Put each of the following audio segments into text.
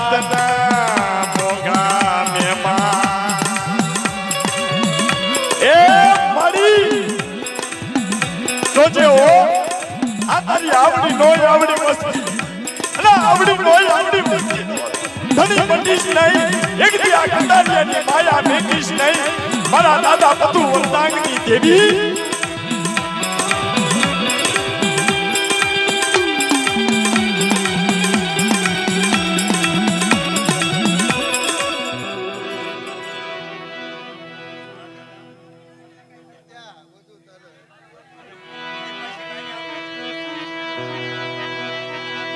રાતના મોગા મેમાં એ મારી જોજે હો આ તારી આવડી નો આવડી મસ્તી અને આવડી નો આવડી મસ્તી ધણી બંડીશ નહીં એક દી આ કંડારિયાની માયા મેકીશ નહીં મારા દાદા બધું વરદાંગની દેવી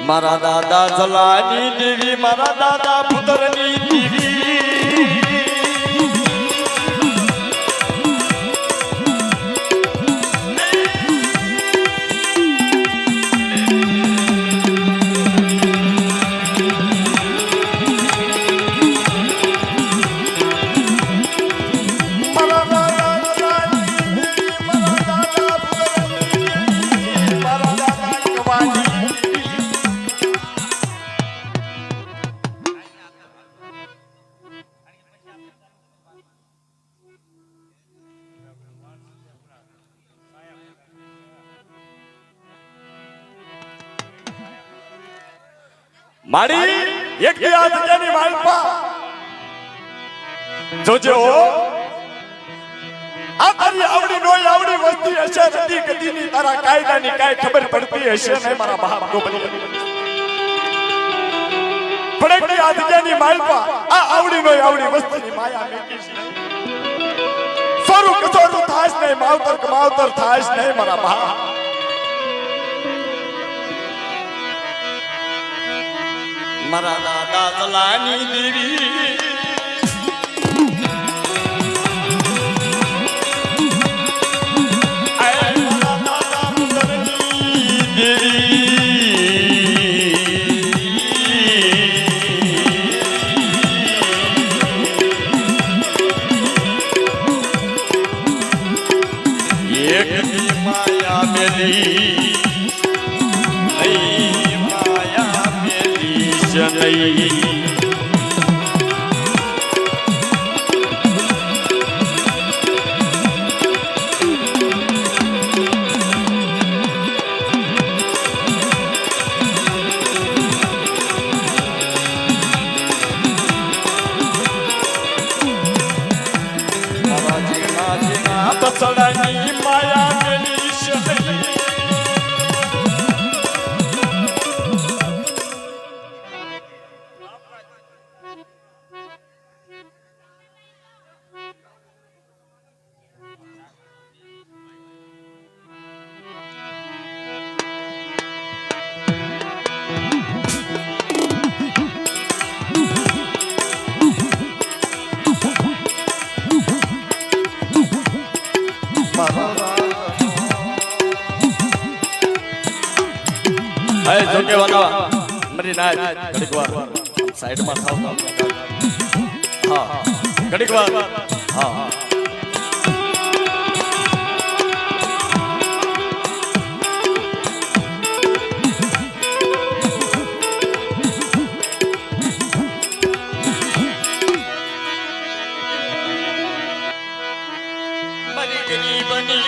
મારા દાદા જલાની દેવી મારા દાદા પુત્રની દેવી મારી એક દી આ જગ્યાની માલપા જોજો આ તારી આવડી નોય આવડી વસ્તી હશે જતી કદીની તારા કાયદાની કાઈ ખબર પડતી હશે ને મારા બાપ ગોપલી પણ એક આ જગ્યાની માલપા આ આવડી નોય આવડી વસ્તીની માયા મેકીશ સોરું કસોરું થાશ નહીં માવતર કમાવતર થાશ નહીં મારા બાપ મારા દાદા જલાની દેવી મારા દાદા પુત્રની દેવી એક દી માયા મેલી નહીં મારા જીના જીના બસડાની માયા મેલી છે Hey, joke wala. Mari na gadik war. Side ma thaw. Ha. Gadik war. Ha. Mari gani bani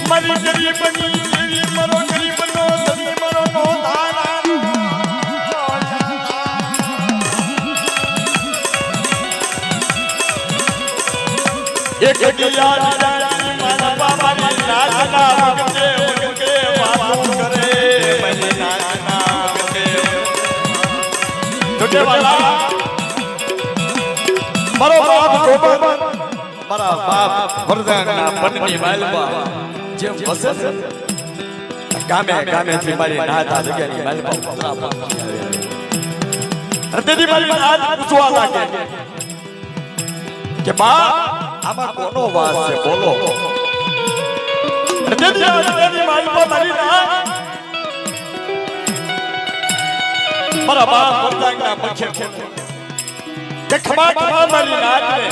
મારી ગરીબની દેવી મારો ગરીબનો ધણી મારો નો ધારા એક ગિયા જાની મારા બાબાની નાચના વગતે વગતે વાતો કરે મને નાચના વગતે છોટે વાલા મારો બાપ ગોબર મારા બાપ વરદાનના બનની માલબા જેમ બસે ગામે ગામે થી મારી નાતા જગ્યાની માલબા ઉતરા પાકી આવે હૃદયથી મારી આજ પૂછવા લાગે કે બા આમાં કોનો વાસ છે બોલો હૃદયથી માલબા મારી ના મારા બાપ વરદાનના પક્ષે કે ખમા ખમા મારી નાટને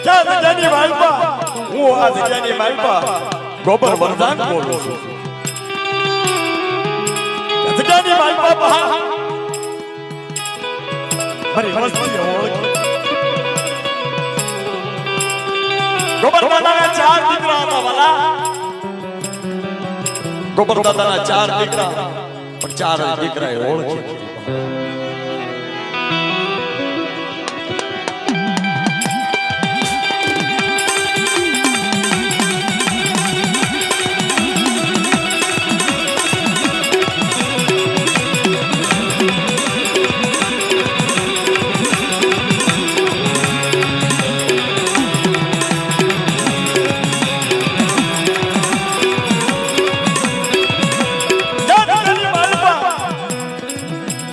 ક્યાં જગ્યાની માલપા હું આ જગ્યાની માલપા ગોબર વરદાન બોલું છું જગ્યાની માલપા બહાર મારી વસ્તી ઓળખ ગોબર દાદાના 4 દીકરા હતા વાલા ગોબર દાદાના 4 દીકરા પણ 4 દીકરાએ ઓળખી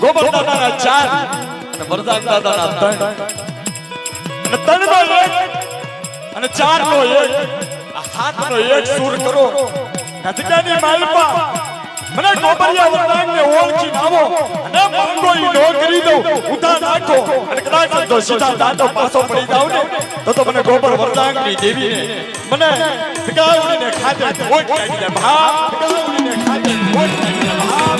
ગોબર દાદાના 4 અને વરદાન દાદાના 3 અને 3 નો 1 અને 4 નો 1 આ હાથ નો 1 સૂર કરો કદકાની માલપા મને ગોબરિયા વરદાનને ઓળખી આવો અને મંગોઈ નો કરી દઉં ઉધા નાખો અને કદાચ તો સીધા દાંતો પાછો પડી જાવ ને તો મને ગોબર વરદાનની દેવીને મને તગાવડીને ખાતે ઓટ કાઢી દે ભા તગાવડીને ખાતે ઓટ કાઢી દે ભા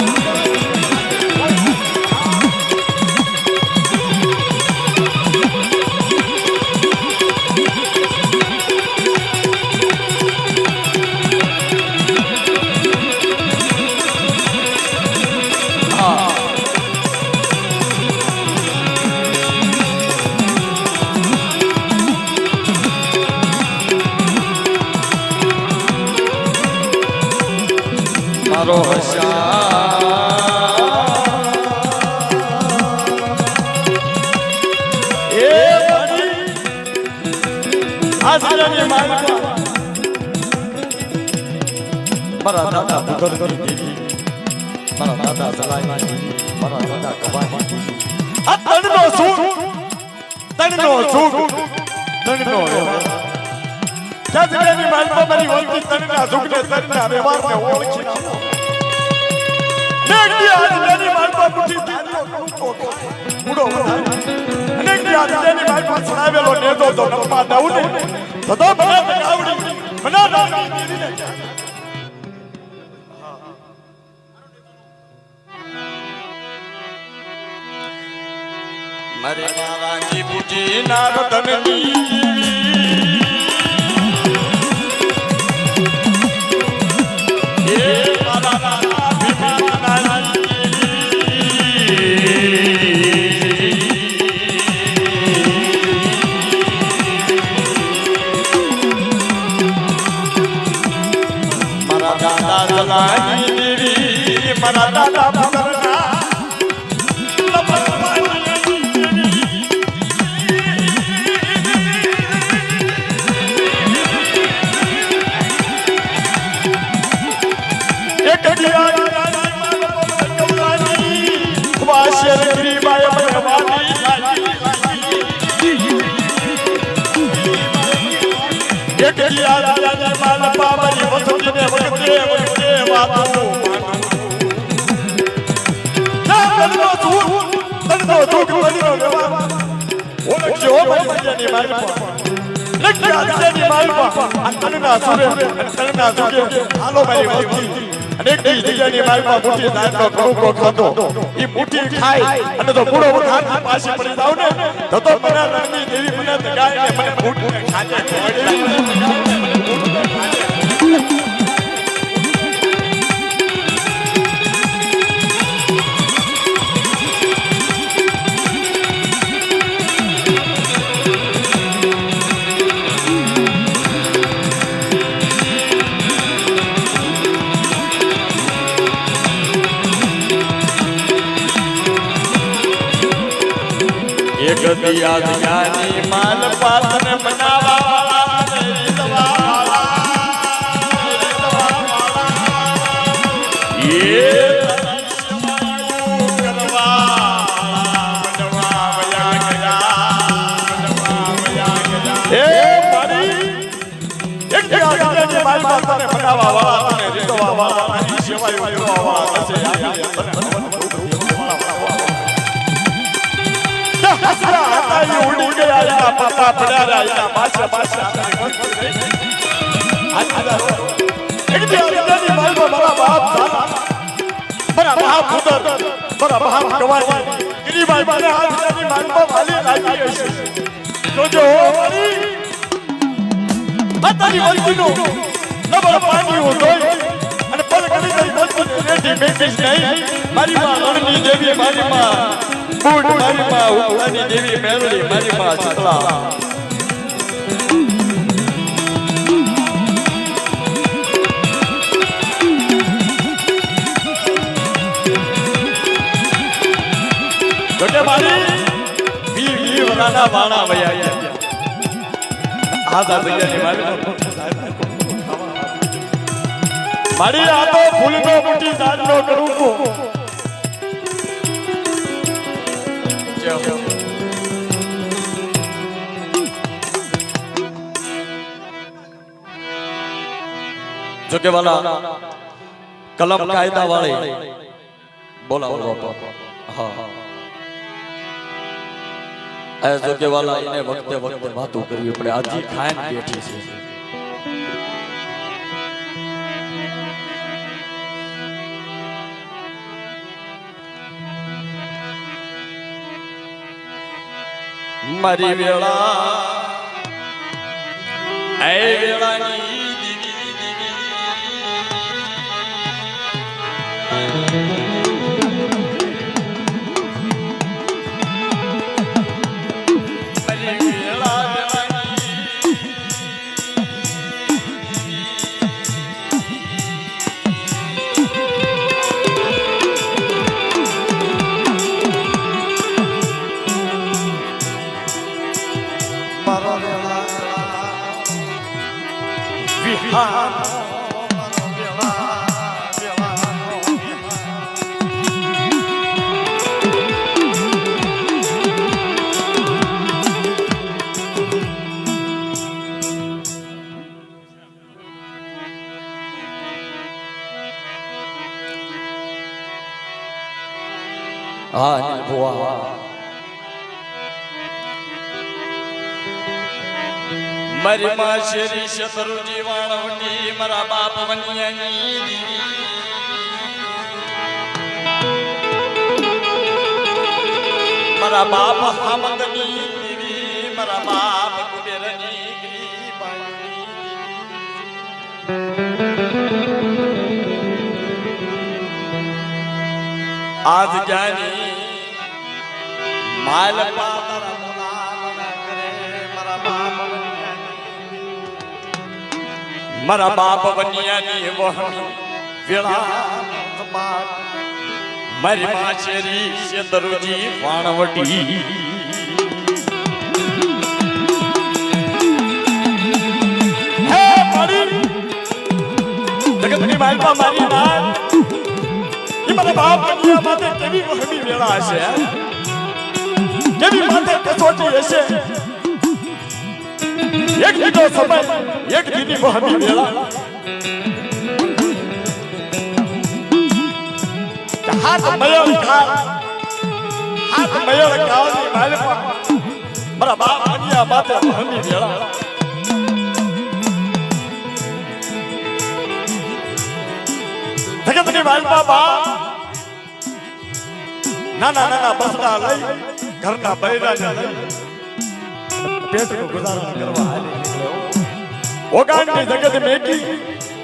મારો એ મારી આસરાની માલપા મારા દાદા ભૂગર્ભની દેવી મારા દાદા સલાઈની દેવી મારા દાદા કવાની આ તણનો સુખ તણનો જગની માલપા મારી વળતી તણના સુખને તણના વ્યવહારને ઓળખી નાખો નેકી આજની માલપા મુઠી દાદીઓ કુકો મુડો અને નેકી આજની માલપા છડાવેલો નેતો તો નપા દાઉને તો મને આવડી મને રાણી દીને મારે મારાંગી બુજી નારદનની મારા દાદા ભગરના એક વાશર ગરીબાય ભગવાની એક રાજાને માલપા મારી વસતીને વખતે વખતે વાતો તનનો દુઃખ બનીનો વ્યવહાર ઓળખ્યો મારી જગ્યાની માલપા લખ્યા જગ્યાની માલપા આ તનના સુરે તનના સુરે હાલો મારી વસ્તી અનેક જગ્યાની માલપા મુઠ્ઠી દાંતનો કણુકો ખાતો ઈ મુઠ્ઠી ખાય અને તો પૂરો વખાત પાછી પડી જાવ ને તો મને રણની દેવી મને તગાઈને મને મુઠ્ઠીને ખાતે એક દિયા દિયાની માલપા તને મનાવા વાળા રીતવા વાળા એ પગલા પડ્યા રહ્યા એના પાછળ પાછળ એક દી અર્જુનની માલમાં મારા બાપ સારા મારા મહાપુત્ર મારા મહાપ કવાજી ગિરિભાઈ મને અર્જુનની માલમાં વાલી રાખી હશે જોજો મારી તારી વસ્તીનો નબર પાણી હું જોઈ અને પલ કરી તારી વસ્તી રેડી બેઠીશ નહીં મારી માં રણની દેવી મારી માં બુડ મારી માં ઉગલાની દેવી મેરડી મારી માં શીતળા જોકે મારી વીર વરાના વાણા વયા ગયા આધા ભૈયાની મારી આ તો ફૂલનો મોટી દાનનો કરુકો જો કે વાલા કલમ કાયદા વાળી બોલાવો હા જો કે વાલા એને વખતે વખતે વાતો કરવી પડે આજી ખાઈને બેઠી છે મારી વેળા એ વેળાની હા ભુવા મારી માં શેરી શત્રુજી વાણવટી મારા બાપ વનિયાની મારા બાપ હામંદની દેવી મારા બાપ કુબેરની ગ્રીબાણી આજ જાની માલ પાતર મારા બાપ વનિયાની વહમી વેળા મારી માં શેરી શેતરુજી વાણવટી હે મારી જગતની માલપા મારી માં ઈ મારા બાપ વનિયા માથે કેવી વહમી વેળા હશે કેવી માથે કસોટી હશે એક દીનો સમય એક દીની વહમી વેળા હાથ મયળ કાળની માલપા મારા બાપ વનિયા માથે વહમી વેળા જગતની માલપા બા નાના નાના બસડા લઈ ઘરના બૈરાને લઈ પેટનું ગુજારણ કરવા હાલી નીકળ્યો ઓગાણની જગત મેકી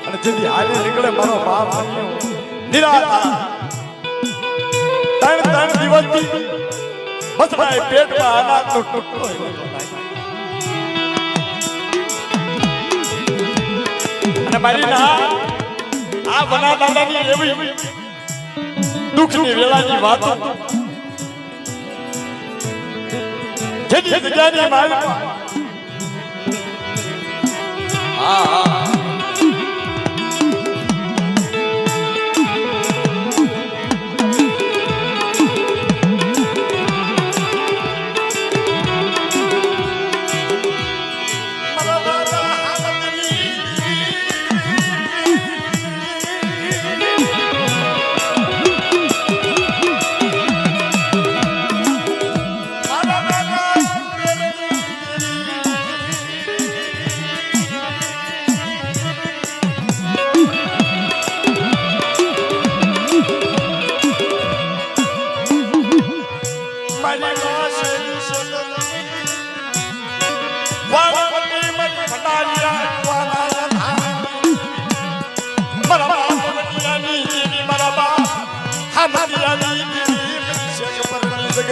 અને જેથી હાલી નીકળે મારો બાપ નિરાતા ત્રણ દિવસથી બસડાએ પેટમાં અનાજનો ટુકડો અને મારી ના આ બના દાદાની એવી દુઃખની વેળાની વાત જેની જગ્યાની માલ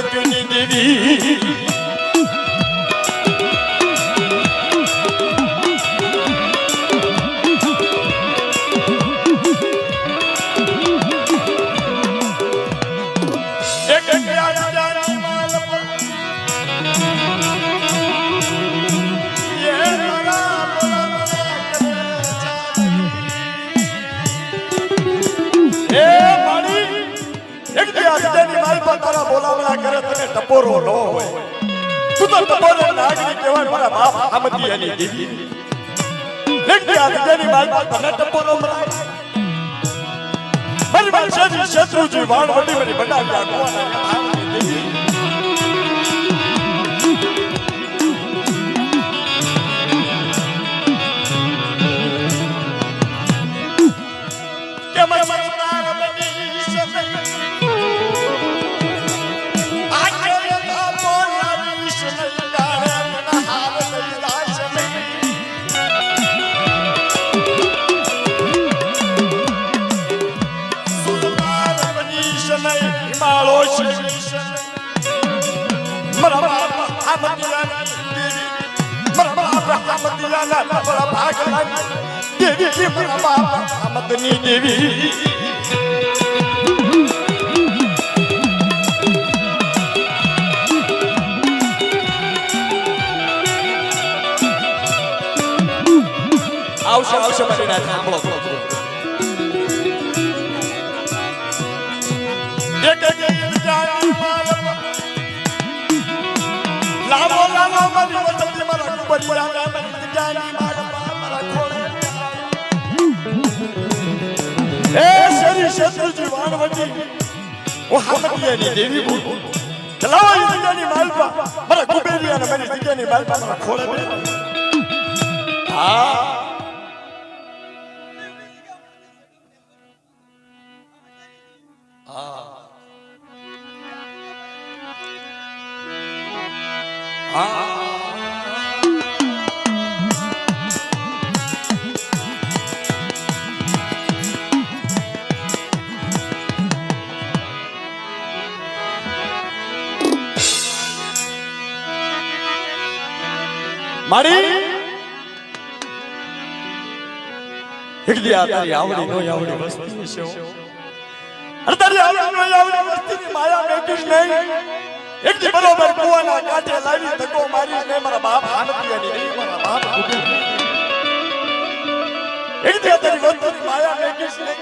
જગતની દેવી તારા બોલાવડા કરે તને ટપોરો ન હોય તું તો ટપોરો નાગરી કહેવાય મારા બાપ આમદિયાની દેવી લેખતી આ જની માલ પર તને ટપોરો મરાય મારી મારી શેરી શત્રુજી વાણ વડી મારી બનાવ્યા કુવાના આમની દેવી કે મારા દેવી આવશે આવશે મારી ના સાંભળો લાવો લાવો મારી વતન મારા કુબરિયા મારી જાની મારા ખોળે એ શરી શત્રુજી વાણવટી ઓ હામદિયાની દેવી બોલ ચલાવો ઈ જગ્યાની માલપા મારા કુબેરિયા ને મારી જગ્યાની માલપા મારા ખોળે હા મારી એક દી આ તારી આવડી નો આવડી વસ્તી છે અરે તારી આવડી નો આવડી વસ્તીની માયા મેટીશ નહીં એક દી બરોબર કુવાના કાંઠે લાવી ધક્કો મારી ને મારા બાપ આનંદિયાની નહીં મારા બાપ એક દી તારી વસ્તીની માયા મેટીશ નહીં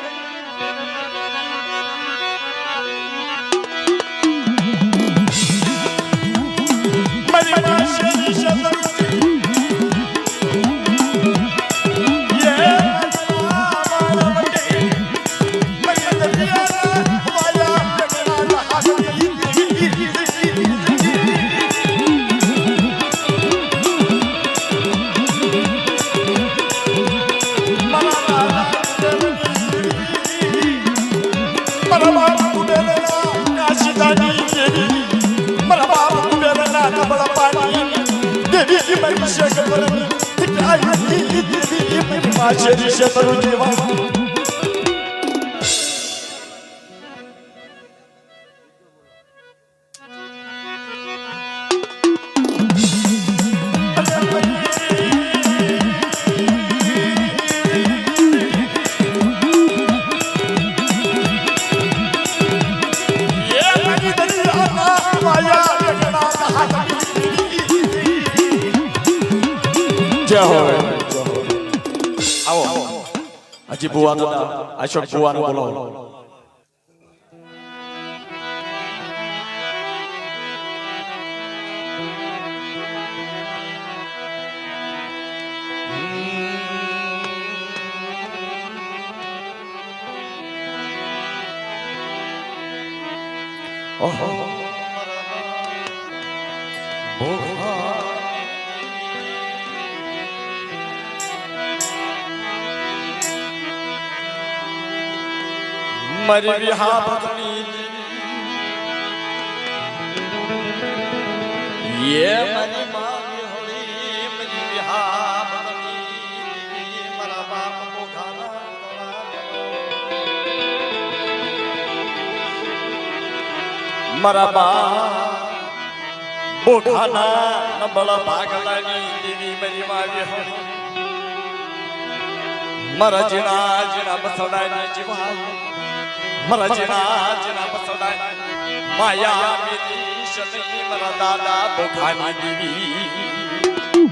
મારી માશી શતર શેરી શત્રુજી વાણ જય હો આવો હજી બુવા દાદા અશોક બુવાનું બોલો ઓહો મારી વિહા ભગની યે મારી મામી હોળી મારી વિહા ભગની મારા બાપ પોખાના મારા બાપ બોઠાના નબળા ભાગલાની દેવી મારી માવી હરી મારા જીણા જીણા બસડાની જીવા મારા જીણા બસડાની માયા મેરી શની મારા દાદા બોઠાની દેવી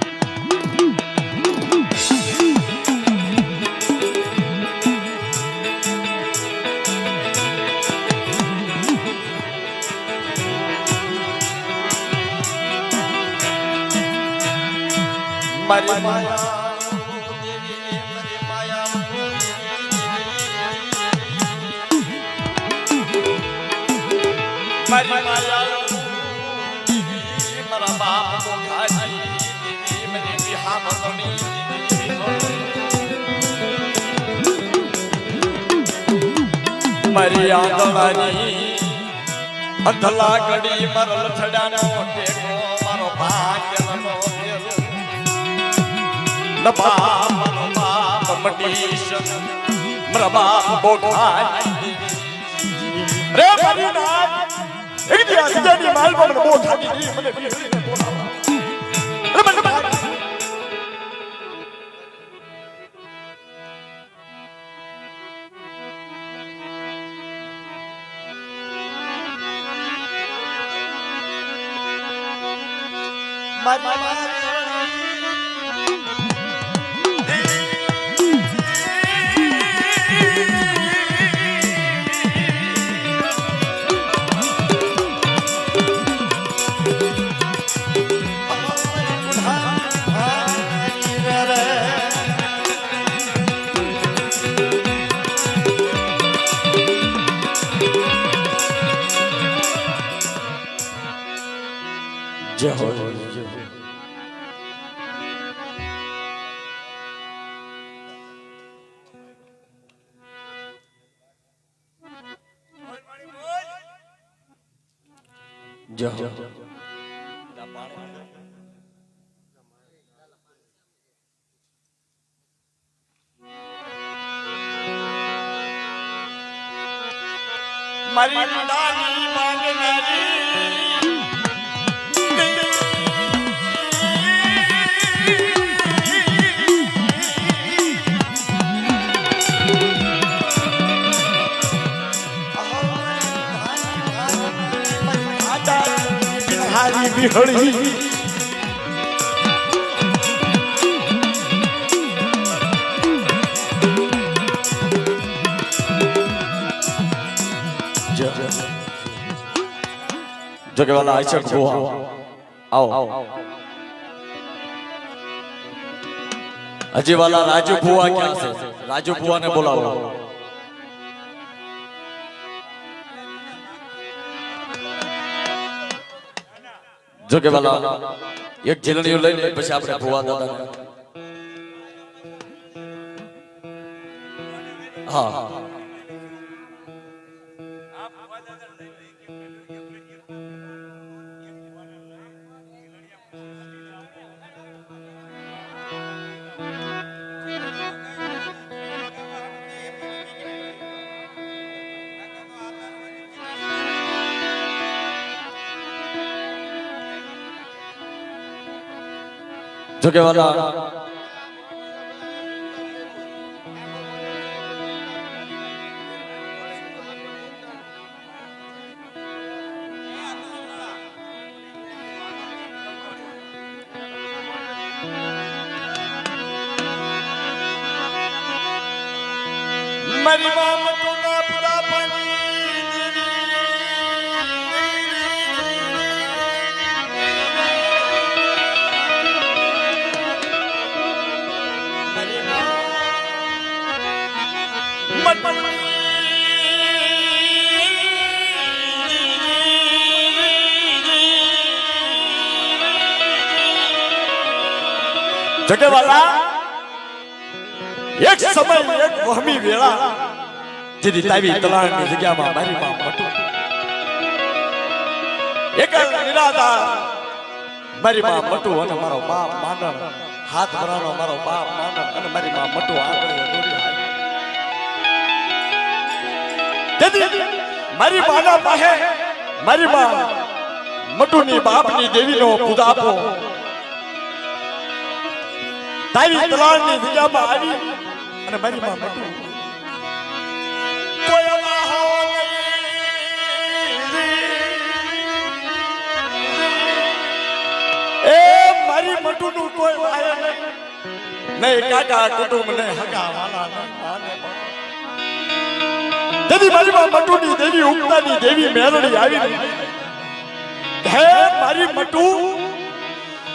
મારી માયા દેવી મારી માયા મારી માયા દેવી મારા બાપ બોખાજી દેવી મને બિહા મતની મારી આંધળાની અંધલા ગડી મરલ છડાનો ટેકો મારો ભાગ્યનો બાપ મટીશ મારા બાપ બોઠાજી રે મારી નાથ એક દિવસ સીધાની માલ પર બોઠાજી મને બીડીને બોલાવા રે મને મારી જય હો જય હો મારી નાની માંગનારી હારી બિહળી जो के वाला आयशा बुआ आओ अजय वाला राजू बुआ क्या से राजू बुआ ने बोलाओ जो के वाला एक झेलણીઓ લઈને પછી આપણે ભુવા દાદા હા जो के वाला मरी माम तो ना पूरा पानी जगे वाला एक समय एक वहमी वेला जेदी तावी तलाणनी जग्याમાં મારી માં મટુ એક નિરાદા મારી માં મટુ અને મારો બાપ માંડણ હાથ ભરાનો મારો બાપ માંડણ અને મારી માં મટુ આગળ દોડી આવી જેદી મારી માના પાસે મારી માં મટુની બાપની દેવીનો પૂજાપો તારી તલાળની જગ્યામાં આવી અને મારી માં મટુ એ મારી મટુનું કોઈ વાહે નહીં કાકા કુટુંબ ને હગા વાલા દેવી મારી માં મટુની દેવી ઉગતાની દેવી મેલડી આવી હે મારી મટુ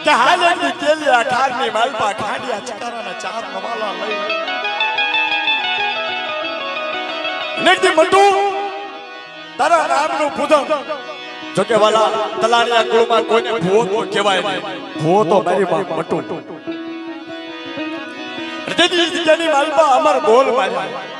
કે હાલે ની તેલિયા ખારની માલપા ખાડિયા ચકારાના ચાર નવાલા લઈ નેકતી મટુ તારા નામનું પૂજન જોકે વાલા તલાણિયા કુળમાં કોઈને ભૂવો તો કહેવાય નહીં ભૂવો તો મારી માં મટુ તેથી જગ્યાની માલપા અમર બોલ માર્યા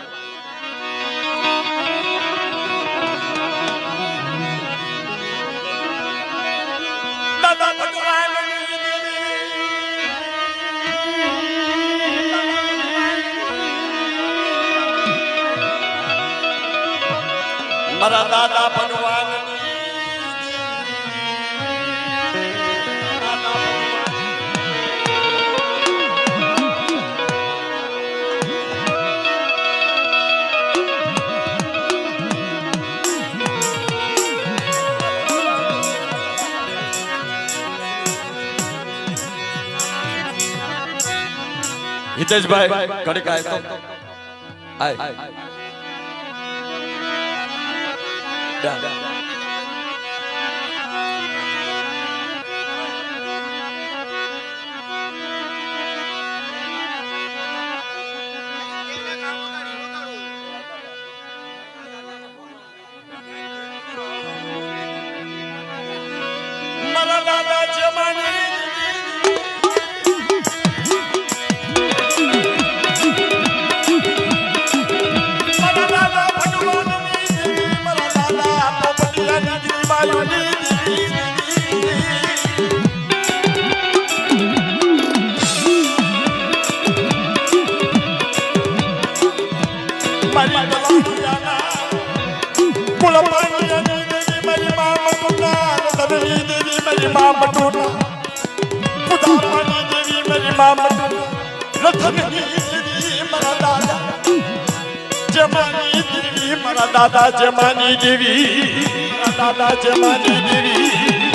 મારા દાદા ભગવાન હિતેશભાઈ ઘડીક આય તો આય મારા દાદા જમાની દાદા જમાની દેવી દાદા જમાની દેવી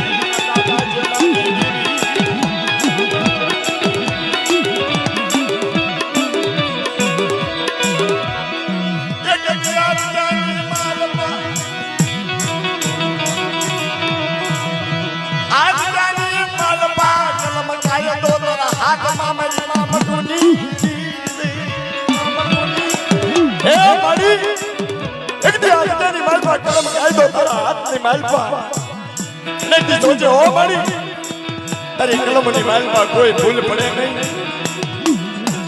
કરમ કાયદો તારા હાથની માલપા નથી સોચે હો મારી તારી કલમની માલપા કોઈ ભૂલ પડે નહીં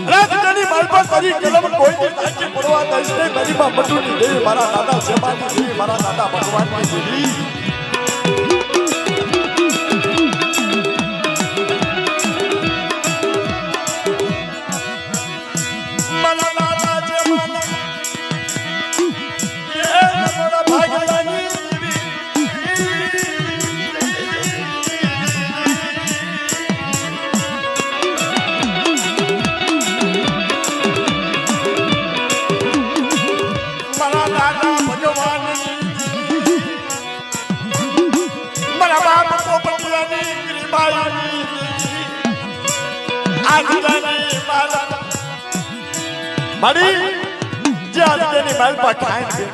રાજની માલપા તારી કલમ કોઈ દી તાકી પડવા દઈશ નહીં મારી માં મટુની દેવી મારા દાદા જમાની દેવી મારા દાદા ભગવાનની દેવી મારી જે આજની માલપા ખાઈ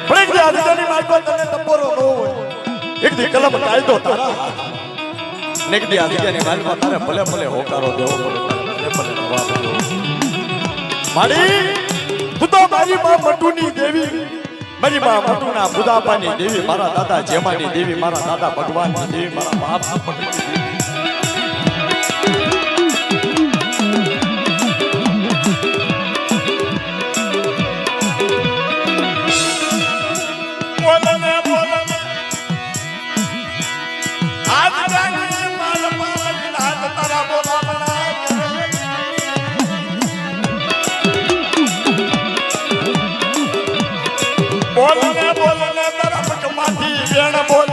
પણ જે આજની માલપા તને તપોરો ન હોય એક દી કલમ કાયદો તારા ને એક દી આજની માલપા તારે ભલે ભલે હોકારો દેવો પડે ભલે નવા મારી તું તો મારી માં મટુની દેવી મારી માં મટુના બુદાપાની દેવી મારા દાદા જેમાની દેવી મારા દાદા ભગવાનની દેવી મારા બાપ ભગવાનની દેવી બોલને બોલને તરફ કમાતી વેણ બોલ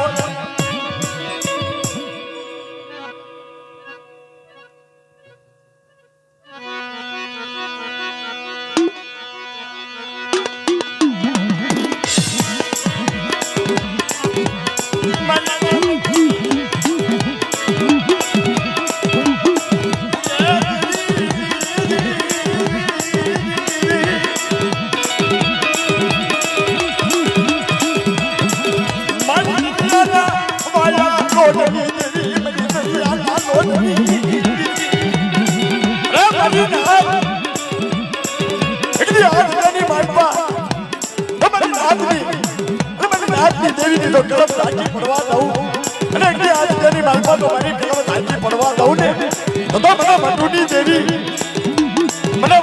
કી આજની માલપા તમારી નાતની દેવીની તો કલમ સાચી પડવા દઉં અને કી આજની માલપા તો મારી કલમ સાચી પડવા દઉં ને તો મને મટુની દેવી મને